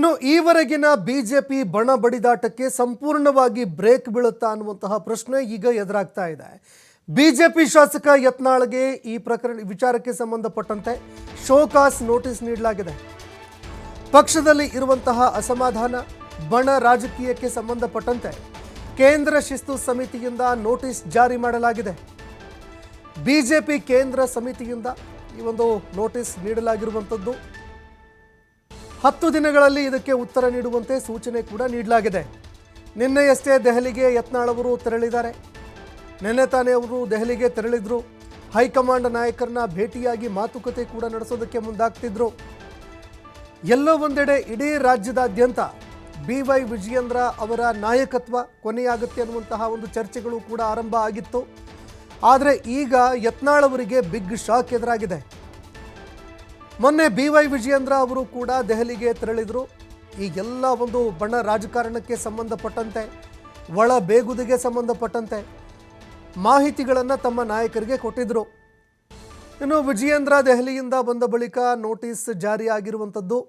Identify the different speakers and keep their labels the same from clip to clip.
Speaker 1: ಇನ್ನು ಈವರೆಗಿನ ಬಿಜೆಪಿ ಬಣ ಬಡಿದಾಟಕ್ಕೆ ಸಂಪೂರ್ಣವಾಗಿ ಬ್ರೇಕ್ ಬೀಳುತ್ತಾ ಅನ್ನುವಂತಹ ಪ್ರಶ್ನೆ ಈಗ ಎದುರಾಗ್ತಾ ಇದೆ. ಬಿಜೆಪಿ ಶಾಸಕ ಯತ್ನಾಳ್ಗೆ ಈ ವಿಚಾರಕ್ಕೆ ಸಂಬಂಧಪಟ್ಟಂತೆ ಶೋಕಾಸ್ ನೋಟಿಸ್ ನೀಡಲಾಗಿದೆ. ಪಕ್ಷದಲ್ಲಿ ಇರುವಂತಹ ಅಸಮಾಧಾನ, ಬಣ ರಾಜಕೀಯಕ್ಕೆ ಸಂಬಂಧಪಟ್ಟಂತೆ ಕೇಂದ್ರ ಶಿಸ್ತು ಸಮಿತಿಯಿಂದ ನೋಟಿಸ್ ಜಾರಿ ಮಾಡಲಾಗಿದೆ. ಬಿಜೆಪಿ ಕೇಂದ್ರ ಸಮಿತಿಯಿಂದ ಈ ಒಂದು ನೋಟಿಸ್ ನೀಡಲಾಗಿರುವಂಥದ್ದು. 10 ದಿನಗಳಲ್ಲಿ ಇದಕ್ಕೆ ಉತ್ತರ ನೀಡುವಂತೆ ಸೂಚನೆ ಕೂಡ ನೀಡಲಾಗಿದೆ. ನಿನ್ನೆಯಷ್ಟೇ ದೆಹಲಿಗೆ ಯತ್ನಾಳ್ ಅವರು ತೆರಳಿದ್ದಾರೆ. ನಿನ್ನೆ ತಾನೇ ಅವರು ದೆಹಲಿಗೆ ತೆರಳಿದ್ರು. ಹೈಕಮಾಂಡ್ ನಾಯಕರನ್ನ ಭೇಟಿಯಾಗಿ ಮಾತುಕತೆ ಕೂಡ ನಡೆಸೋದಕ್ಕೆ ಮುಂದಾಗ್ತಿದ್ರು. ಎಲ್ಲೋ ಒಂದೆಡೆ ಇಡೀ ರಾಜ್ಯದಾದ್ಯಂತ BY ವಿಜಯೇಂದ್ರ ಅವರ ನಾಯಕತ್ವ ಕೊನೆಯಾಗುತ್ತೆ ಅನ್ನುವಂತಹ ಒಂದು ಚರ್ಚೆಗಳು ಕೂಡ ಆರಂಭ ಆಗಿತ್ತು. ಆದರೆ ಈಗ ಯತ್ನಾಳ್ ಅವರಿಗೆ ಬಿಗ್ ಶಾಕ್ ಎದುರಾಗಿದೆ. ಮೊನ್ನೆ BY ವಿಜಯೇಂದ್ರ ಅವರು ಕೂಡ ದೆಹಲಿಗೆ ತೆರಳಿದರು. ಈ ಎಲ್ಲ ಒಂದು ಬಣ ರಾಜಕಾರಣಕ್ಕೆ ಸಂಬಂಧಪಟ್ಟಂತೆ, ಒಳ ಬೇಗುದಿಗೆ ಸಂಬಂಧಪಟ್ಟಂತೆ ಮಾಹಿತಿಗಳನ್ನು ತಮ್ಮ ನಾಯಕರಿಗೆ ಕೊಟ್ಟಿದ್ದರು. ಇನ್ನು ವಿಜಯೇಂದ್ರ ದೆಹಲಿಯಿಂದ ಬಂದ ಬಳಿಕ ನೋಟಿಸ್ ಜಾರಿಯಾಗಿರುವಂಥದ್ದು.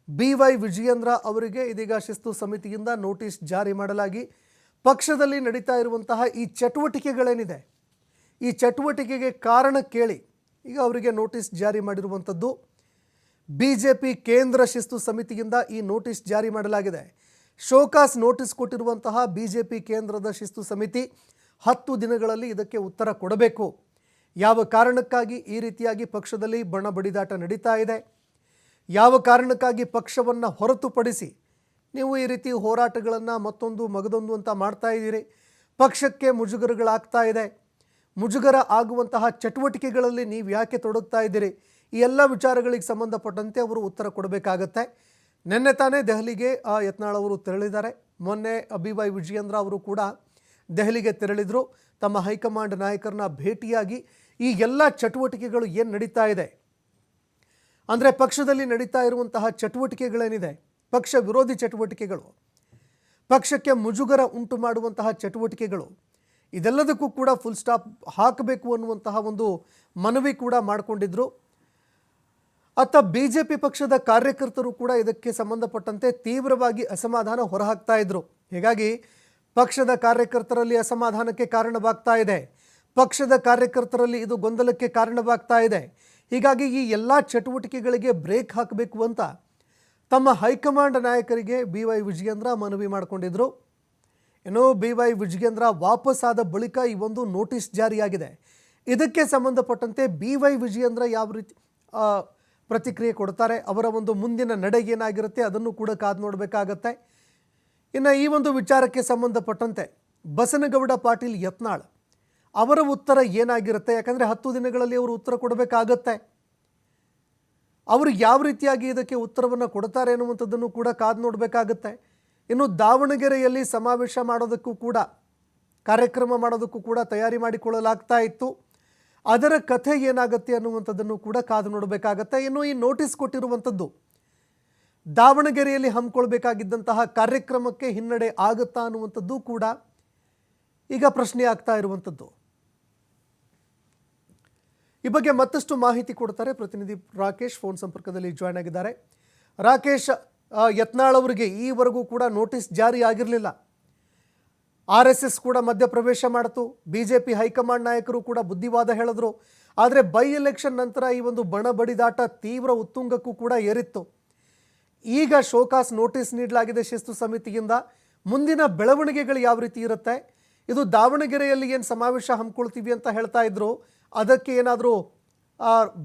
Speaker 1: BY ವಿಜಯೇಂದ್ರ ಅವರಿಗೆ ಇದೀಗ ಶಿಸ್ತು ಸಮಿತಿಯಿಂದ ನೋಟಿಸ್ ಜಾರಿ ಮಾಡಲಾಗಿ ಪಕ್ಷದಲ್ಲಿ ನಡೀತಾ ಇರುವಂತಹ ಈ ಚಟುವಟಿಕೆಗಳೇನಿದೆ, ಈ ಚಟುವಟಿಕೆಗೆ ಕಾರಣ ಕೇಳಿ ಈಗ ಅವರಿಗೆ ನೋಟಿಸ್ ಜಾರಿ ಮಾಡಿರುವಂಥದ್ದು. ಬಿಜೆಪಿ ಕೇಂದ್ರ ಶಿಸ್ತು ಸಮಿತಿಯಿಂದ ಈ ನೋಟಿಸ್ ಜಾರಿ ಮಾಡಲಾಗಿದೆ. ಶೋಕಾಸ್ ನೋಟಿಸ್ ಕೊಟ್ಟಿರುವಂತಹ ಬಿಜೆಪಿ ಕೇಂದ್ರದ ಶಿಸ್ತು ಸಮಿತಿ 10 ದಿನಗಳಲ್ಲಿ ಇದಕ್ಕೆ ಉತ್ತರ ಕೊಡಬೇಕು. ಯಾವ ಕಾರಣಕ್ಕಾಗಿ ಈ ರೀತಿಯಾಗಿ ಪಕ್ಷದಲ್ಲಿ ಬಣ ಬಡಿದಾಟ ನಡೀತಾ ಇದೆ, ಯಾವ ಕಾರಣಕ್ಕಾಗಿ ಪಕ್ಷವನ್ನು ಹೊರತುಪಡಿಸಿ ನೀವು ಈ ರೀತಿ ಹೋರಾಟಗಳನ್ನು ಮತ್ತೊಂದು ಮಗದೊಂದು ಅಂತ ಮಾಡ್ತಾ ಇದ್ದೀರಿ, ಪಕ್ಷಕ್ಕೆ ಮುಜುಗರಗಳಾಗ್ತಾ ಇದೆ, ಮುಜುಗರ ಆಗುವಂತಹ ಚಟುವಟಿಕೆಗಳಲ್ಲಿ ನೀವು ಯಾಕೆ ತೊಡಗ್ತಾ ಇದ್ದೀರಿ, ಈ ಎಲ್ಲ ವಿಚಾರಗಳಿಗೆ ಸಂಬಂಧಪಟ್ಟಂತೆ ಅವರು ಉತ್ತರ ಕೊಡಬೇಕಾಗತ್ತೆ. ನಿನ್ನೆ ತಾನೇ ದೆಹಲಿಗೆ ಯತ್ನಾಳ್ ಅವರು ತೆರಳಿದ್ದಾರೆ. ಮೊನ್ನೆ BY ವಿಜಯೇಂದ್ರ ಅವರು ಕೂಡ ದೆಹಲಿಗೆ ತೆರಳಿದರು. ತಮ್ಮ ಹೈಕಮಾಂಡ್ ನಾಯಕರನ್ನ ಭೇಟಿಯಾಗಿ ಈ ಎಲ್ಲ ಚಟುವಟಿಕೆಗಳು ಏನು ನಡೀತಾ ಇದೆ, ಅಂದರೆ ಪಕ್ಷದಲ್ಲಿ ನಡೀತಾ ಇರುವಂತಹ ಚಟುವಟಿಕೆಗಳೇನಿದೆ, ಪಕ್ಷ ವಿರೋಧಿ ಚಟುವಟಿಕೆಗಳು, ಪಕ್ಷಕ್ಕೆ ಮುಜುಗರ ಉಂಟು ಮಾಡುವಂತಹ ಚಟುವಟಿಕೆಗಳು, ಇದೆಲ್ಲದಕ್ಕೂ ಕೂಡ ಫುಲ್ ಸ್ಟಾಪ್ ಹಾಕಬೇಕು ಅನ್ನುವಂತಹ ಒಂದು ಮನವಿ ಕೂಡ ಮಾಡಿಕೊಂಡಿದ್ರು. ಅತ್ತ BJP ಪಕ್ಷದ ಕಾರ್ಯಕರ್ತರು ಕೂಡ ಇದಕ್ಕೆ ಸಂಬಂಧಪಟ್ಟಂತೆ ತೀವ್ರವಾಗಿ ಅಸಮಾಧಾನ ಹೊರಹಾಕ್ತಾ ಇದ್ರು. ಹೀಗಾಗಿ ಪಕ್ಷದ ಕಾರ್ಯಕರ್ತರಲ್ಲಿ ಅಸಮಾಧಾನಕ್ಕೆ ಕಾರಣವಾಗ್ತಾ ಇದೆ, ಪಕ್ಷದ ಕಾರ್ಯಕರ್ತರಲ್ಲಿ ಇದು ಗೊಂದಲಕ್ಕೆ ಕಾರಣವಾಗ್ತಾ ಇದೆ. ಹೀಗಾಗಿ ಈ ಎಲ್ಲ ಚಟುವಟಿಕೆಗಳಿಗೆ ಬ್ರೇಕ್ ಹಾಕಬೇಕು ಅಂತ ತಮ್ಮ ಹೈಕಮಾಂಡ್ ನಾಯಕರಿಗೆ BY ವಿಜಯೇಂದ್ರ ಮನವಿ ಮಾಡಿಕೊಂಡಿದ್ರು. ಇನ್ನು BY ವಿಜಯೇಂದ್ರ ವಾಪಸ್ ಆದ ಬಳಿಕ ಈ ಒಂದು ನೋಟಿಸ್ ಜಾರಿಯಾಗಿದೆ. ಇದಕ್ಕೆ ಸಂಬಂಧಪಟ್ಟಂತೆ BY ವಿಜಯೇಂದ್ರ ಯಾವ ರೀತಿ ಪ್ರತಿಕ್ರಿಯೆ ಕೊಡ್ತಾರೆ, ಅವರ ಒಂದು ಮುಂದಿನ ನಡೆ ಏನಾಗಿರುತ್ತೆ ಅದನ್ನು ಕೂಡ ಕಾದು ನೋಡಬೇಕಾಗತ್ತೆ. ಇನ್ನು ಈ ಒಂದು ವಿಚಾರಕ್ಕೆ ಸಂಬಂಧಪಟ್ಟಂತೆ ಬಸನಗೌಡ ಪಾಟೀಲ್ ಯತ್ನಾಳ್ ಅವರ ಉತ್ತರ ಏನಾಗಿರುತ್ತೆ, ಯಾಕಂದರೆ 10 ದಿನಗಳಲ್ಲಿ ಅವರು ಉತ್ತರ ಕೊಡಬೇಕಾಗತ್ತೆ. ಅವರು ಯಾವ ರೀತಿಯಾಗಿ ಇದಕ್ಕೆ ಉತ್ತರವನ್ನು ಕೊಡ್ತಾರೆ ಅನ್ನುವಂಥದ್ದನ್ನು ಕೂಡ ಕಾದು ನೋಡಬೇಕಾಗತ್ತೆ. ಇನ್ನು ದಾವಣಗೆರೆಯಲ್ಲಿ ಸಮಾವೇಶ ಮಾಡೋದಕ್ಕೂ ಕೂಡ, ಕಾರ್ಯಕ್ರಮ ಮಾಡೋದಕ್ಕೂ ಕೂಡ ತಯಾರಿ ಮಾಡಿಕೊಳ್ಳಲಾಗ್ತಾ ಇತ್ತು. ಅದರ ಕಥೆ ಏನಾಗುತ್ತೆ ಅನ್ನುವಂಥದ್ದನ್ನು ಕೂಡ ಕಾದು ನೋಡಬೇಕಾಗತ್ತೆ. ಇನ್ನು ಈ ನೋಟಿಸ್ ಕೊಟ್ಟಿರುವಂಥದ್ದು ದಾವಣಗೆರೆಯಲ್ಲಿ ಹಮ್ಮಿಕೊಳ್ಬೇಕಾಗಿದ್ದಂತಹ ಕಾರ್ಯಕ್ರಮಕ್ಕೆ ಹಿನ್ನಡೆ ಆಗುತ್ತಾ ಅನ್ನುವಂಥದ್ದು ಕೂಡ ಈಗ ಪ್ರಶ್ನೆ ಆಗ್ತಾ ಇರುವಂಥದ್ದು. ಈ ಬಗ್ಗೆ ಮತ್ತಷ್ಟು ಮಾಹಿತಿ ಕೊಡ್ತಾರೆ ಪ್ರತಿನಿಧಿ ರಾಕೇಶ್, ಫೋನ್ ಸಂಪರ್ಕದಲ್ಲಿ ಜಾಯ್ನ್ ಆಗಿದ್ದಾರೆ. ರಾಕೇಶ್, ಯತ್ನಾಳ್ ಅವರಿಗೆ ಈವರೆಗೂ ಕೂಡ ನೋಟಿಸ್ ಜಾರಿ ಆಗಿರಲಿಲ್ಲ. RSS ಕೂಡ ಮಧ್ಯಪ್ರವೇಶ ಮಾಡಿತು. BJP ಹೈಕಮಾಂಡ್ ನಾಯಕರು ಕೂಡ ಬುದ್ಧಿವಾದ ಹೇಳಿದ್ರು. ಆದರೆ ಬೈ ಎಲೆಕ್ಷನ್ ನಂತರ ಈ ಒಂದು ಬಣ ಬಡಿದಾಟ ತೀವ್ರ ಉತ್ತುಂಗಕ್ಕೂ ಕೂಡ ಏರಿತ್ತು. ಈಗ ಶೋಕಾಸ್ ನೋಟಿಸ್ ನೀಡಲಾಗಿದೆ ಶಿಸ್ತು ಸಮಿತಿಯಿಂದ. ಮುಂದಿನ ಬೆಳವಣಿಗೆಗಳು ಯಾವ ರೀತಿ ಇರುತ್ತೆ, ಇದು ದಾವಣಗೆರೆಯಲ್ಲಿ ಏನು ಸಮಾವೇಶ ಹಮ್ಮಿಕೊಳ್ತೀವಿ ಅಂತ ಹೇಳ್ತಾ ಇದ್ರು, ಅದಕ್ಕೆ ಏನಾದರೂ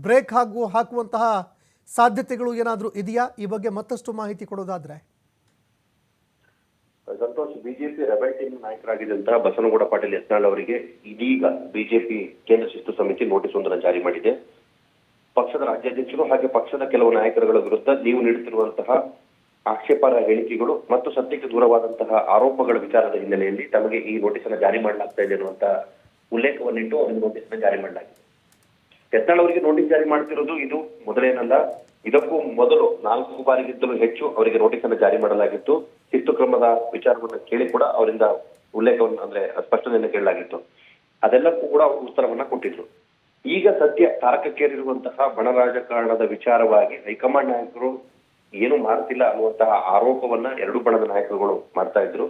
Speaker 1: ಬ್ರೇಕ್ ಹಾಕುವಂತಹ ಸಾಧ್ಯತೆಗಳು ಏನಾದರೂ ಇದೆಯಾ? ಈ ಬಗ್ಗೆ ಮತ್ತಷ್ಟು ಮಾಹಿತಿ ಕೊಡೋದಾದ್ರೆ.
Speaker 2: ಸಂತೋಷ್, ಬಿಜೆಪಿ ರೆಬೆಲ್ ಟೀಮ್ ನಾಯಕರಾಗಿದ್ದಂತಹ ಬಸನಗೌಡ ಪಾಟೀಲ್ ಯತ್ನಾಳ್ ಅವರಿಗೆ ಇದೀಗ ಬಿಜೆಪಿ ಕೇಂದ್ರ ಶಿಸ್ತು ಸಮಿತಿ ನೋಟಿಸ್ ಒಂದನ್ನು ಜಾರಿ ಮಾಡಿದೆ. ಪಕ್ಷದ ರಾಜ್ಯಾಧ್ಯಕ್ಷರು ಹಾಗೆ ಪಕ್ಷದ ಕೆಲವು ನಾಯಕರುಗಳ ವಿರುದ್ಧ ನೀವು ನೀಡುತ್ತಿರುವಂತಹ ಆಕ್ಷೇಪಾರ್ಹ ಹೇಳಿಕೆಗಳು ಮತ್ತು ಸತ್ಯಕ್ಕೆ ದೂರವಾದಂತಹ ಆರೋಪಗಳ ವಿಚಾರದ ಹಿನ್ನೆಲೆಯಲ್ಲಿ ತಮಗೆ ಈ ನೋಟಿಸ್ ಅನ್ನು ಜಾರಿ ಮಾಡಲಾಗ್ತಾ ಇದೆ ಅನ್ನುವಂತ ಉಲ್ಲೇಖವನ್ನಿಟ್ಟು ಅವರಿಗೆ ನೋಟಿಸ್ ಅನ್ನು ಜಾರಿ ಮಾಡಲಾಗಿದೆ. ಯತ್ನಾಳ್ ಅವರಿಗೆ ನೋಟಿಸ್ ಜಾರಿ ಮಾಡ್ತಿರೋದು ಇದು ಮೊದಲೇನಲ್ಲ. ಇದಕ್ಕೂ ಮೊದಲು 4 ಬಾರಿಗಿಂತಲೂ ಹೆಚ್ಚು ಅವರಿಗೆ ನೋಟಿಸ್ ಅನ್ನು ಜಾರಿ ಮಾಡಲಾಗಿತ್ತು. ಶಿಸ್ತು ಕ್ರಮದ ವಿಚಾರವನ್ನು ಕೇಳಿ ಕೂಡ ಅವರಿಂದ ಉಲ್ಲೇಖವನ್ನು ಅಂದ್ರೆ ಸ್ಪಷ್ಟನೆಯನ್ನು ಕೇಳಲಾಗಿತ್ತು. ಅದೆಲ್ಲಕ್ಕೂ ಕೂಡ ಅವರು ಉತ್ತರವನ್ನ ಕೊಟ್ಟಿದ್ರು. ಈಗ ಸದ್ಯ ತಾರಕಕ್ಕೇರಿರುವಂತಹ ಬಣ ರಾಜಕಾರಣದ ವಿಚಾರವಾಗಿ ಹೈಕಮಾಂಡ್ ನಾಯಕರು ಏನು ಮಾಡ್ತಿಲ್ಲ ಅನ್ನುವಂತಹ ಆರೋಪವನ್ನ ಎರಡು ಬಣದ ನಾಯಕರುಗಳು ಮಾಡ್ತಾ ಇದ್ರು.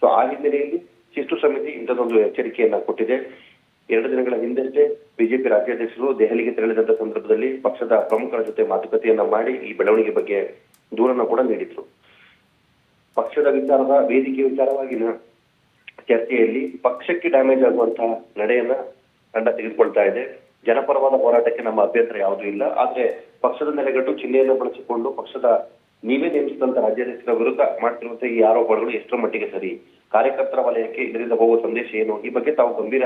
Speaker 2: ಸೊ ಆ ಹಿನ್ನೆಲೆಯಲ್ಲಿ ಶಿಸ್ತು ಸಮಿತಿ ಇಂಥದ್ದೊಂದು ಎಚ್ಚರಿಕೆಯನ್ನ ಕೊಟ್ಟಿದೆ. 2 ದಿನಗಳ ಹಿಂದಷ್ಟೇ ಬಿಜೆಪಿ ರಾಜ್ಯಾಧ್ಯಕ್ಷರು ದೆಹಲಿಗೆ ತೆರಳಿದಂತ ಸಂದರ್ಭದಲ್ಲಿ ಪಕ್ಷದ ಪ್ರಮುಖರ ಜೊತೆ ಮಾತುಕತೆಯನ್ನ ಮಾಡಿ ಈ ಬೆಳವಣಿಗೆ ಬಗ್ಗೆ ದೂರನ್ನ ಕೂಡ ನೀಡಿದ್ರು. ಪಕ್ಷದ ವೇದಿಕೆ ವಿಚಾರವಾಗಿನ ಚರ್ಚೆಯಲ್ಲಿ ಪಕ್ಷಕ್ಕೆ ಡ್ಯಾಮೇಜ್ ಆಗುವಂತಹ ನಡೆಯನ್ನ ತಂಡ ತೆಗೆದುಕೊಳ್ತಾ ಇದೆ. ಜನಪರವಾದ ಹೋರಾಟಕ್ಕೆ ನಮ್ಮ ಅಭ್ಯಂತರ ಯಾವುದೂ ಇಲ್ಲ. ಆದ್ರೆ ಪಕ್ಷದ ನೆಲೆಗಟ್ಟು ಚಿಹ್ನೆಯನ್ನು ಬಳಸಿಕೊಂಡು ಪಕ್ಷದ ನೀವೇ ನೇಮಿಸಿದಂತ ರಾಜ್ಯಾಧ್ಯಕ್ಷರ ವಿರುದ್ಧ ಮಾಡ್ತಿರುವಂತಹ ಈ ಆರೋಪಗಳು ಎಷ್ಟರ ಮಟ್ಟಿಗೆ ಸರಿ, ಕಾರ್ಯಕರ್ತರ ವಲಯಕ್ಕೆ ಇದರಿಂದ ಹೋಗುವ ಸಂದೇಶ ಏನು, ಈ ಬಗ್ಗೆ ತಾವು ಗಂಭೀರ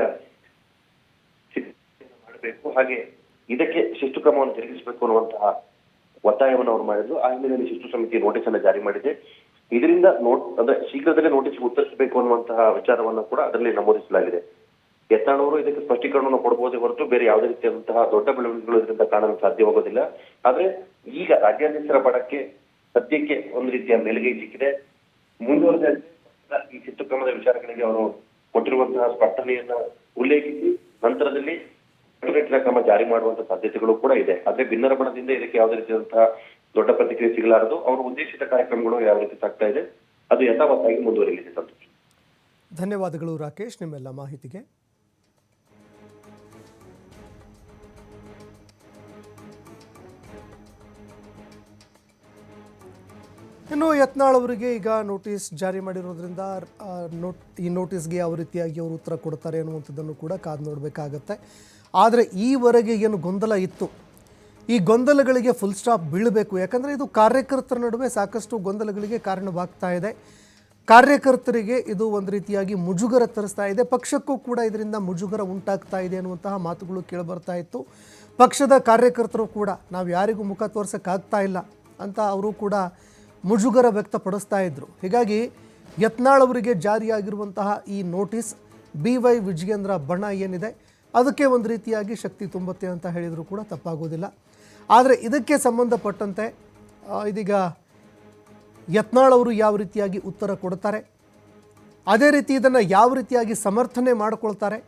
Speaker 2: ಮಾಡಬೇಕು, ಹಾಗೆ ಇದಕ್ಕೆ ಶಿಸ್ತು ಕ್ರಮವನ್ನು ಜರುಗಿಸಬೇಕು ಅನ್ನುವಂತಹ ಒತ್ತಾಯವನ್ನು ಅವರು ಮಾಡಿದ್ರು. ಆ ಹಿನ್ನೆಲೆಯಲ್ಲಿ ಶಿಸ್ತು ಸಮಿತಿ ನೋಟಿಸ್ ಅನ್ನು ಜಾರಿ ಮಾಡಿದೆ. ಇದರಿಂದ ಅಂದ್ರೆ ಶೀಘ್ರದಲ್ಲೇ ನೋಟಿಸ್ ಉತ್ತರಿಸಬೇಕು ಅನ್ನುವಂತಹ ವಿಚಾರವನ್ನು ಕೂಡ ಅದರಲ್ಲಿ ನಮೂದಿಸಲಾಗಿದೆ. ಯತ್ನಾಳ್ ಅವರು ಇದಕ್ಕೆ ಸ್ಪಷ್ಟೀಕರಣವನ್ನು ಕೊಡಬಹುದೇ ಹೊರತು ಬೇರೆ ಯಾವುದೇ ರೀತಿಯಾದಂತಹ ದೊಡ್ಡ ಬೆಳವಣಿಗೆಗಳು ಇದರಿಂದ ಕಾಣಲು ಸಾಧ್ಯವಾಗೋದಿಲ್ಲ. ಆದ್ರೆ ಈಗ ರಾಜ್ಯಾಧ್ಯಕ್ಷರ ಬಣಕ್ಕೆ ಸದ್ಯಕ್ಕೆ ಒಂದು ರೀತಿಯ ಮೇಲುಗೈ ಸಿಕ್ಕಿದೆ. ಮುಂದುವರೆದ ಈ ಶಿಸ್ತು ಕ್ರಮದ ವಿಚಾರಗಳಿಗೆ ಅವರು ಕೊಟ್ಟಿರುವಂತಹ ಸ್ಪಷ್ಟನೆಯನ್ನ ಉಲ್ಲೇಖಿಸಿ ನಂತರದಲ್ಲಿ ಕಟ್ಟುನಿಟ್ಟಿನ ಕ್ರಮ ಜಾರಿ ಮಾಡುವಂತಹ ಸಾಧ್ಯತೆಗಳು ಕೂಡ ಇದೆ. ಆದ್ರೆ ಭಿನ್ನರ ಬಣದಿಂದ ಇದಕ್ಕೆ ಯಾವುದೇ ರೀತಿಯಾದಂತಹ ದೊಡ್ಡ ಪ್ರತಿಕ್ರಿಯೆ ಸಿಗಲಾರದು. ಅವರ ಉದ್ದೇಶಿತ ಕಾರ್ಯಕ್ರಮಗಳು ಯಾವ ರೀತಿ ಸಾಗ್ತಾ ಇದೆ ಅದು ಯಥಾವತ್ತಾಗಿ ಮುಂದುವರಿಯಲಿದೆ. ಸಂತೋಷ್,
Speaker 1: ಧನ್ಯವಾದಗಳು ರಾಕೇಶ್ ನಿಮ್ಮೆಲ್ಲ ಮಾಹಿತಿಗೆ. ಇನ್ನು ಯತ್ನಾಳ್ ಅವರಿಗೆ ಈಗ ನೋಟಿಸ್ ಜಾರಿ ಮಾಡಿರೋದ್ರಿಂದ ಈ ನೋಟಿಸ್ಗೆ ಯಾವ ರೀತಿಯಾಗಿ ಅವರು ಉತ್ತರ ಕೊಡ್ತಾರೆ ಅನ್ನುವಂಥದ್ದನ್ನು ಕೂಡ ಕಾದು ನೋಡಬೇಕಾಗತ್ತೆ. ಆದರೆ ಈವರೆಗೆ ಏನು ಗೊಂದಲ ಇತ್ತು, ಈ ಗೊಂದಲಗಳಿಗೆ ಫುಲ್ ಸ್ಟಾಪ್ ಬೀಳಬೇಕು. ಯಾಕಂದರೆ ಇದು ಕಾರ್ಯಕರ್ತರ ನಡುವೆ ಸಾಕಷ್ಟು ಗೊಂದಲಗಳಿಗೆ ಕಾರಣವಾಗ್ತಾ ಇದೆ. ಕಾರ್ಯಕರ್ತರಿಗೆ ಇದು ಒಂದು ರೀತಿಯಾಗಿ ಮುಜುಗರ ತರಿಸ್ತಾ ಇದೆ, ಪಕ್ಷಕ್ಕೂ ಕೂಡ ಇದರಿಂದ ಮುಜುಗರ ಉಂಟಾಗ್ತಾ ಇದೆ ಅನ್ನುವಂತಹ ಮಾತುಗಳು ಕೇಳಿಬರ್ತಾ ಇತ್ತು. ಪಕ್ಷದ ಕಾರ್ಯಕರ್ತರು ಕೂಡ ನಾವು ಯಾರಿಗೂ ಮುಖ ತೋರ್ಸೋಕ್ಕಾಗ್ತಾ ಇಲ್ಲ ಅಂತ ಅವರು ಕೂಡ ಮುಜುಗರ ವ್ಯಕ್ತಪಡಿಸ್ತಾ ಇದ್ದರು. ಹೀಗಾಗಿ ಯತ್ನಾಳ್ ಅವರಿಗೆ ಜಾರಿಯಾಗಿರುವಂತಹ ಈ ನೋಟಿಸ್ BY ವಿಜಯೇಂದ್ರ ಬಣ ಏನಿದೆ ಅದಕ್ಕೆ ಒಂದು ರೀತಿಯಾಗಿ ಶಕ್ತಿ ತುಂಬುತ್ತೆ ಅಂತ ಹೇಳಿದರೂ ಕೂಡ ತಪ್ಪಾಗೋದಿಲ್ಲ. ಆದರೆ ಇದಕ್ಕೆ ಸಂಬಂಧಪಟ್ಟಂತೆ ಇದೀಗ ಯತ್ನಾಳ್ ಅವರು ಯಾವ ರೀತಿಯಾಗಿ ಉತ್ತರ ಕೊಡ್ತಾರೆ, ಅದೇ ರೀತಿ ಇದನ್ನು ಯಾವ ರೀತಿಯಾಗಿ ಸಮರ್ಥನೆ ಮಾಡಿಕೊಳ್ತಾರೆ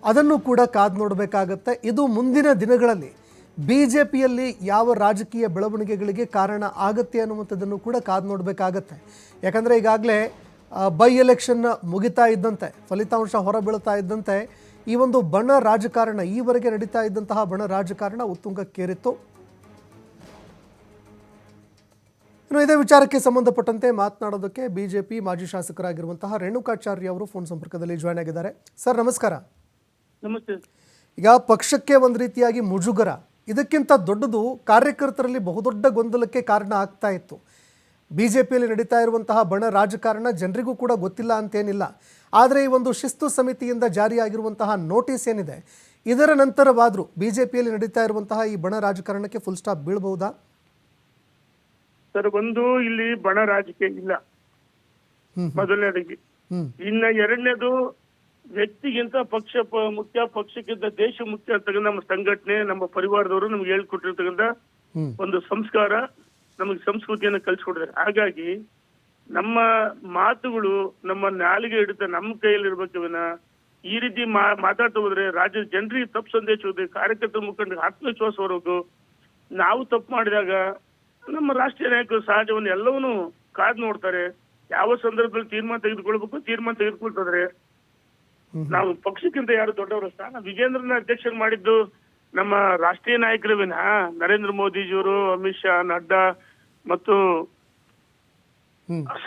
Speaker 1: ಅದನ್ನು ಕೂಡ ಕಾದು ನೋಡಬೇಕಾಗತ್ತೆ. ಇದು ಮುಂದಿನ ದಿನಗಳಲ್ಲಿ BJPಯಲ್ಲಿ ಯಾವ ರಾಜಕೀಯ ಬೆಳವಣಿಗೆಗಳಿಗೆ ಕಾರಣ ಆಗುತ್ತೆ ಅನ್ನುವಂಥದ್ದನ್ನು ಕೂಡ ಕಾದು ನೋಡಬೇಕಾಗತ್ತೆ. ಯಾಕಂದರೆ ಈಗಾಗಲೇ ಬೈ ಎಲೆಕ್ಷನ್ ಮುಗಿತಾ ಇದ್ದಂತೆ, ಫಲಿತಾಂಶ ಹೊರಬೀಳ್ತಾ ಇದ್ದಂತೆ ಈ ಒಂದು ಬಣ ರಾಜಕಾರಣ, ಈವರೆಗೆ ನಡೀತಾ ಇದ್ದಂತಹ ಬಣ ರಾಜಕಾರಣ ಉತ್ತುಂಗಕ್ಕೇರಿತ್ತು. ಇನ್ನು ಇದೇ ವಿಚಾರಕ್ಕೆ ಸಂಬಂಧಪಟ್ಟಂತೆ ಮಾತನಾಡೋದಕ್ಕೆ BJP ಮಾಜಿ ಶಾಸಕರಾಗಿರುವಂತಹ ರೇಣುಕಾಚಾರ್ಯ ಅವರು ಫೋನ್ ಸಂಪರ್ಕದಲ್ಲಿ ಜಾಯ್ನ್ ಆಗಿದ್ದಾರೆ. ಸರ್ ನಮಸ್ಕಾರ.
Speaker 3: ನಮಸ್ತೆ.
Speaker 1: ಈಗ ಪಕ್ಷಕ್ಕೆ ಒಂದು ರೀತಿಯಾಗಿ ಮುಜುಗರ, ಇದಕ್ಕಿಂತ ದೊಡ್ಡದು ಕಾರ್ಯಕರ್ತರಲ್ಲಿ ಬಹುದೊಡ್ಡ ಗೊಂದಲಕ್ಕೆ ಕಾರಣ ಆಗ್ತಾ ಇತ್ತು. BJPಯಲ್ಲಿ ನಡೀತಾ ಇರುವಂತಹ ಬಣ ರಾಜಕಾರಣ ಜನರಿಗೂ ಕೂಡ ಗೊತ್ತಿಲ್ಲ ಅಂತೇನಿಲ್ಲ. ಆದರೆ ಈ ಒಂದು ಶಿಸ್ತು ಸಮಿತಿಯಿಂದ ಜಾರಿಯಾಗಿರುವಂತಹ ನೋಟಿಸ್ ಏನಿದೆ ಇದರ ನಂತರವಾದರೂ BJPಯಲ್ಲಿ ನಡೀತಾ ಇರುವಂತಹ ಈ ಬಣ ರಾಜಕಾರಣಕ್ಕೆ ಫುಲ್ ಸ್ಟಾಪ್ ಬೀಳಬಹುದಾ?
Speaker 3: ಸರ್, ಒಂದು ಇಲ್ಲಿ ಬಣ ರಾಜಕೀಯ ಇಲ್ಲ ಮೊದಲನೇದಾಗಿ. ಇನ್ನ ಎರಡನೇದು, ವ್ಯಕ್ತಿಗಿಂತ ಪಕ್ಷ ಮುಖ್ಯ, ಪಕ್ಷಕ್ಕಿಂತ ದೇಶ ಮುಖ್ಯ ಅಂತಕ್ಕಂಥ ನಮ್ಮ ಸಂಘಟನೆ, ನಮ್ಮ ಪರಿವಾರದವರು ನಮ್ಗೆ ಹೇಳ್ಕೊಟ್ಟಿರ್ತಕ್ಕಂಥ ಒಂದು ಸಂಸ್ಕಾರ, ನಮಗೆ ಸಂಸ್ಕೃತಿಯನ್ನು ಕಲಿಸ್ಕೊಟ್ಟಿದ್ದಾರೆ. ಹಾಗಾಗಿ ನಮ್ಮ ಮಾತುಗಳು ನಮ್ಮ ನಾಲಿಗೆ ಹಿಡಿತ ನಮ್ಮ ಕೈಯಲ್ಲಿ ಇರ್ಬೇಕವನ್ನ ಈ ರೀತಿ ಮಾತಾಡ್ತಾ ಹೋದ್ರೆ ರಾಜ್ಯದ ಜನರಿಗೆ ತಪ್ಪು ಸಂದೇಶ ಹೋಗುತ್ತೆ, ಕಾರ್ಯಕರ್ತರ ಮುಖಂಡರಿಗೆ ಆತ್ಮವಿಶ್ವಾಸ ಬರಬೇಕು. ನಾವು ತಪ್ಪು ಮಾಡಿದಾಗ ನಮ್ಮ ರಾಷ್ಟ್ರೀಯ ನಾಯಕರು ಸಹಜವನ್ನು ಎಲ್ಲವನ್ನೂ ಕಾದು ನೋಡ್ತಾರೆ. ಯಾವ ಸಂದರ್ಭದಲ್ಲಿ ತೀರ್ಮಾನ ತೆಗೆದುಕೊಳ್ಬೇಕು, ತೀರ್ಮಾನ ತೆಗೆದುಕೊಳ್ತಿದ್ರೆ ನಾವು ಪಕ್ಷಕ್ಕಿಂತ ಯಾರು ದೊಡ್ಡವರ ಸ್ಥಾನ. ವಿಜೇಂದ್ರನ ಅಧ್ಯಕ್ಷರು ಮಾಡಿದ್ದು ನಮ್ಮ ರಾಷ್ಟ್ರೀಯ ನಾಯಕರ ವಿನಃ ನರೇಂದ್ರ ಮೋದಿಜಿಯವರು, ಅಮಿತ್ ಶಾ, ನಡ್ಡಾ ಮತ್ತು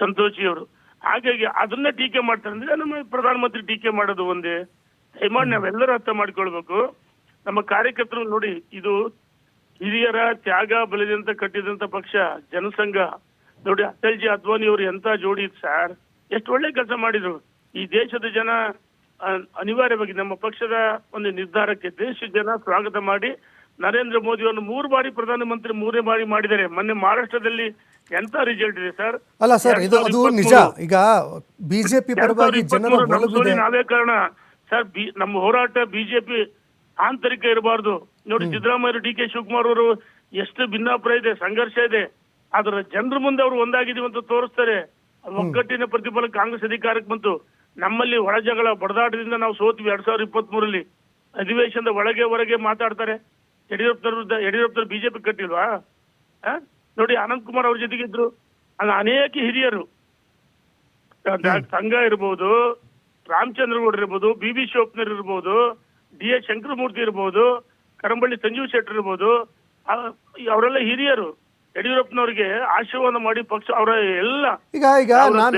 Speaker 3: ಸಂತೋಷಿಯವರು. ಹಾಗಾಗಿ ಅದನ್ನ ಟೀಕೆ ಮಾಡ್ತಾರೆ ಅಂದ್ರೆ ನಮ್ಮ ಪ್ರಧಾನಮಂತ್ರಿ ಟೀಕೆ ಮಾಡೋದು ಒಂದೇ. ದಯಮಾಡಿ ನಾವೆಲ್ಲರೂ ಅರ್ಥ ಮಾಡ್ಕೊಳ್ಬೇಕು. ನಮ್ಮ ಕಾರ್ಯಕರ್ತರು ನೋಡಿ, ಇದು ಹಿರಿಯರ ತ್ಯಾಗ ಬಲಿದಂತ ಕಟ್ಟಿದಂತ ಪಕ್ಷ ಜನಸಂಘ. ನೋಡಿ, ಅಟಲ್ಜಿ ಅದ್ವಾನಿ ಅವರು ಎಂತ ಜೋಡಿ ಸರ್, ಎಷ್ಟು ಒಳ್ಳೆ ಕೆಲಸ ಮಾಡಿದ್ರು. ಈ ದೇಶದ ಜನ ಅನಿವಾರ್ಯವಾಗಿ ನಮ್ಮ ಪಕ್ಷದ ಒಂದು ನಿರ್ಧಾರಕ್ಕೆ ದೇಶದ ಜನ ಸ್ವಾಗತ ಮಾಡಿ ನರೇಂದ್ರ ಮೋದಿ ಅವರನ್ನು 3 ಬಾರಿ ಪ್ರಧಾನಮಂತ್ರಿ 3 ಬಾರಿ ಮಾಡಿದ್ದಾರೆ. ಮೊನ್ನೆ ಮಹಾರಾಷ್ಟ್ರದಲ್ಲಿ ಎಂತ ರಿಸಲ್ಟ್ ಇದೆ ಸರ್.
Speaker 1: ಅಲ್ಲ ಸರ್, ಅದು ನಿಜ. ಈಗ ಬಿಜೆಪಿ ಪರವಾಗಿ ಜನರ ಒಲವಿದೆ,
Speaker 3: ನಾವೇ ಕಾರಣ ಸರ್. ನಮ್ಮ ಹೋರಾಟ ಬಿಜೆಪಿ ಆಂತರಿಕ ಇರಬಾರ್ದು. ನೋಡಿ, ಸಿದ್ದರಾಮಯ್ಯ, DK ಶಿವಕುಮಾರ್ ಅವರು ಎಷ್ಟು ಭಿನ್ನಾಭಿಪ್ರಾಯ ಇದೆ, ಸಂಘರ್ಷ ಇದೆ, ಆದ್ರೆ ಜನರ ಮುಂದೆ ಅವರು ಒಂದಾಗಿದ್ದೀವಿ ಅಂತ ತೋರಿಸ್ತಾರೆ. ಒಗ್ಗಟ್ಟಿನ ಪ್ರತಿಫಲ ಕಾಂಗ್ರೆಸ್ ಅಧಿಕಾರಕ್ಕೆ ಬಂತು. ನಮ್ಮಲ್ಲಿ ಒಳ ಜಗಳ ಬಡದಾಟದಿಂದ ನಾವು ಸೋತ್ವಿ 2023 ಅಧಿವೇಶನದ ಒಳಗೆ ಹೊರಗೆ ಮಾತಾಡ್ತಾರೆ. ಯಡಿಯೂರಪ್ಪನವ್ರು ಬಿಜೆಪಿ ಕಟ್ಟಿಲ್ವಾ? ನೋಡಿ ಅನಂತ್ ಕುಮಾರ್ ಅವ್ರ ಜೊತೆಗಿದ್ರು, ಅನೇಕ ಹಿರಿಯರು, ಸಂಘ ಇರ್ಬೋದು, ರಾಮಚಂದ್ರಗೌಡ ಇರ್ಬೋದು, ಬಿ ಶಿವಪ್ಪನರ್ ಇರ್ಬೋದು, ಡಿ.ಎಸ್. ಶಂಕರಮೂರ್ತಿ ಇರ್ಬೋದು, ಕರಂಬಳ್ಳಿ ಸಂಜೀವ್ ಶೆಟ್ಟರ್ ಇರ್ಬೋದು, ಅವರೆಲ್ಲ ಹಿರಿಯರು. ಯಡಿಯೂರಪ್ಪನವ್ರಿಗೆ ಆಶೀರ್ವಾದ ಮಾಡಿ ಪಕ್ಷ ಅವರ ಎಲ್ಲ
Speaker 1: ಈಗ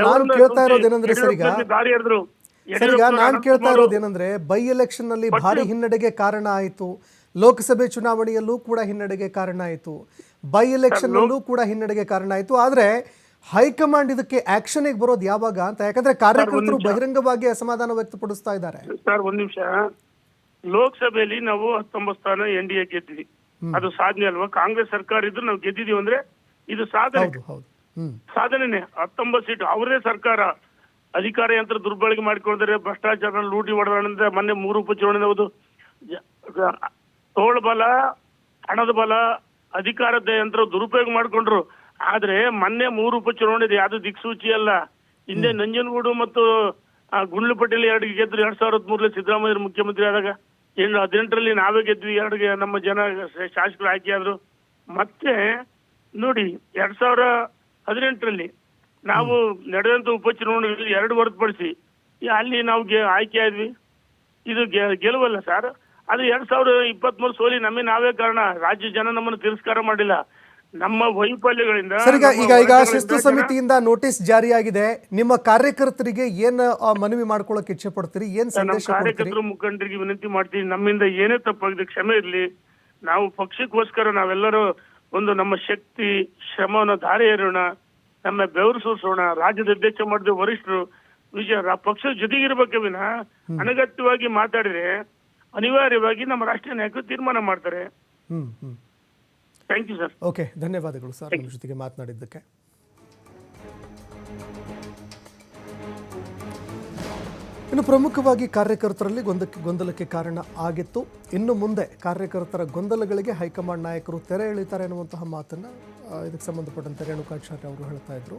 Speaker 1: ನಾನು ಕೇಳ್ತಾ ಇರೋದೇನಂದ್ರೆ ಸರ್,
Speaker 3: ದಾರಿ ಎರೆದ್ರು.
Speaker 1: ನಾನು ಕೇಳ್ತಾ ಇರೋದೇನಂದ್ರೆ ಬೈ ಎಲೆಕ್ಷನ್ ನಲ್ಲಿ ಭಾರಿ ಹಿನ್ನಡೆಗೆ ಕಾರಣ ಆಯಿತು, ಲೋಕಸಭೆ ಚುನಾವಣೆಯಲ್ಲೂ ಕೂಡ ಹಿನ್ನಡೆಗೆ ಕಾರಣ ಆಯಿತು, ಬೈ ಎಲೆಕ್ಷನ್ ನಲ್ಲೂ ಕೂಡ ಹಿನ್ನಡೆಗೆ ಕಾರಣ ಆಯಿತು. ಆದ್ರೆ ಹೈಕಮಾಂಡ್ ಇದಕ್ಕೆ ಆಕ್ಷನ್ಗೆ ಬರೋದು ಯಾವಾಗ ಅಂತ, ಯಾಕಂದ್ರೆ ಕಾರ್ಯಕರ್ತರು ಬಹಿರಂಗವಾಗಿ ಅಸಮಾಧಾನ ವ್ಯಕ್ತಪಡಿಸ್ತಾ ಇದ್ದಾರೆ.
Speaker 3: ಸರ್ ಒಂದ್ ನಿಮಿಷ, ಲೋಕಸಭೆಯಲ್ಲಿ ನಾವು 19 ಸ್ಥಾನ NDA ಗೆದ್ದಿದ್ವಿ, ಅದು ಸಾಧನೆ ಅಲ್ವಾ? ಕಾಂಗ್ರೆಸ್ ಸರ್ಕಾರ ಇದ್ರು ನಾವು ಗೆದ್ದಿದೀವಿ ಅಂದ್ರೆ ಇದು ಸಾಧನೆ, ಸಾಧನೆನೆ. 19 ಸೀಟು ಅವರೇ ಸರ್ಕಾರ, ಅಧಿಕಾರ ಯಂತ್ರ ದುರ್ಬಳಕೆ ಮಾಡಿಕೊಂಡಿದ್ದಾರೆ, ಭ್ರಷ್ಟಾಚಾರ ಲೂಟಿ ಹೊಡೆದ. ಮೊನ್ನೆ 3 ಉಪಚುನಾವಣೆ ಹೌದು, ತೋಳ್ಬಲ, ಹಣದ ಬಲ, ಅಧಿಕಾರದ ಯಂತ್ರ ದುರುಪಯೋಗ ಮಾಡ್ಕೊಂಡ್ರು. ಆದ್ರೆ ಮೊನ್ನೆ 3 ಉಪಚುನಾವಣೆ ಯಾವ್ದು ದಿಕ್ಸೂಚಿ ಅಲ್ಲ. ಹಿಂದೆ ನಂಜನಗೂಡು ಮತ್ತು ಗುಂಡ್ಲು ಪಟೇಲ್ 2 ಗೆದ್ರು 2003 ಸಿದ್ದರಾಮಯ್ಯ ಮುಖ್ಯಮಂತ್ರಿ ಆದಾಗ. 18ರಲ್ಲಿ ನಾವೇ ಗೆದ್ವಿ, 2 ನಮ್ಮ ಜನ ಶಾಸಕರು ಆಯ್ಕೆಯಾದ್ರು. ಮತ್ತೆ ನೋಡಿ 2018ರಲ್ಲಿ ನಾವು ನಡೆದಂತ ಉಪಚುನಾವಣೆ 2 ಹೊರತುಪಡಿಸಿ ಅಲ್ಲಿ ನಾವು ಆಯ್ಕೆ ಆದ್ವಿ. ಇದು ಗೆಲುವಲ್ಲ ಸರ್. ಅದು 2023 ಸೋಲಿ ನಾವೇ ಕಾರಣ. ರಾಜ್ಯ ಜನ ನಮ್ಮನ್ನು ತಿರಸ್ಕಾರ ಮಾಡಿಲ್ಲ, ನಮ್ಮ ವೈಫಲ್ಯಗಳಿಂದ.
Speaker 1: ಸರ್, ಈಗ ಶಿಸ್ತು ಸಮಿತಿಯಿಂದ ನೋಟಿಸ್ ಜಾರಿಯಾಗಿದೆ. ನಿಮ್ಮ ಕಾರ್ಯಕರ್ತರಿಗೆ ಏನ್ ಮನವಿ ಮಾಡ್ಕೊಳ್ಳೋಕೆ ಇಚ್ಛೆ ಪಡ್ತೀರಿ? ಏನ್ ಸಂದೇಶ ಕೊಡ್ತೀರಿ?
Speaker 3: ಕಾರ್ಯಕರ್ತರು ಮುಖಂಡರಿಗೆ ವಿನಂತಿ ಮಾಡ್ತೀವಿ, ನಮ್ಮಿಂದ ಏನೇ ತಪ್ಪಾಗಿದೆ ಕ್ಷಮೆ ಇರ್ಲಿ. ನಾವು ಪಕ್ಷಕ್ಕೋಸ್ಕರ ನಾವೆಲ್ಲರೂ ಒಂದು ನಮ್ಮ ಶಕ್ತಿ ಶ್ರಮವನ್ನು ಧಾರೆ ಎರೋಣ, ನಮ್ಮ ಬೆವರು ಸೂಸೋಣ. ರಾಜ್ಯದ ಅಧ್ಯಕ್ಷ ಮಾಡಿದ ವರಿಷ್ಠರು ಪಕ್ಷದ ಜೊತೆಗಿರ್ಬೇಕೆ ವಿನ ಅನಗತ್ಯವಾಗಿ ಮಾತಾಡಿದ್ರೆ ಅನಿವಾರ್ಯವಾಗಿ ನಮ್ಮ ರಾಷ್ಟ್ರೀಯ ನಾಯಕರು ತೀರ್ಮಾನ ಮಾಡ್ತಾರೆ. Thank you sir.
Speaker 1: ಓಕೆ, ಧನ್ಯವಾದಗಳು ಸರ್ ನಮ್ಮ ಜೊತೆಗೆ ಮಾತನಾಡಿದ್ದಕ್ಕೆ. ಇನ್ನು ಪ್ರಮುಖವಾಗಿ ಕಾರ್ಯಕರ್ತರಲ್ಲಿ ಗೊಂದಲಕ್ಕೆ ಕಾರಣ ಆಗಿತ್ತು. ಇನ್ನು ಮುಂದೆ ಕಾರ್ಯಕರ್ತರ ಗೊಂದಲಗಳಿಗೆ ಹೈಕಮಾಂಡ್ ನಾಯಕರು ತೆರೆ ಎಳಿತಾರೆ ಅನ್ನುವಂತಹ ಮಾತನ್ನು ಇದಕ್ಕೆ ಸಂಬಂಧಪಟ್ಟಂತೆ ರೇಣುಕಾಚಾರ್ಯ ಅವರು ಹೇಳ್ತಾ ಇದ್ರು.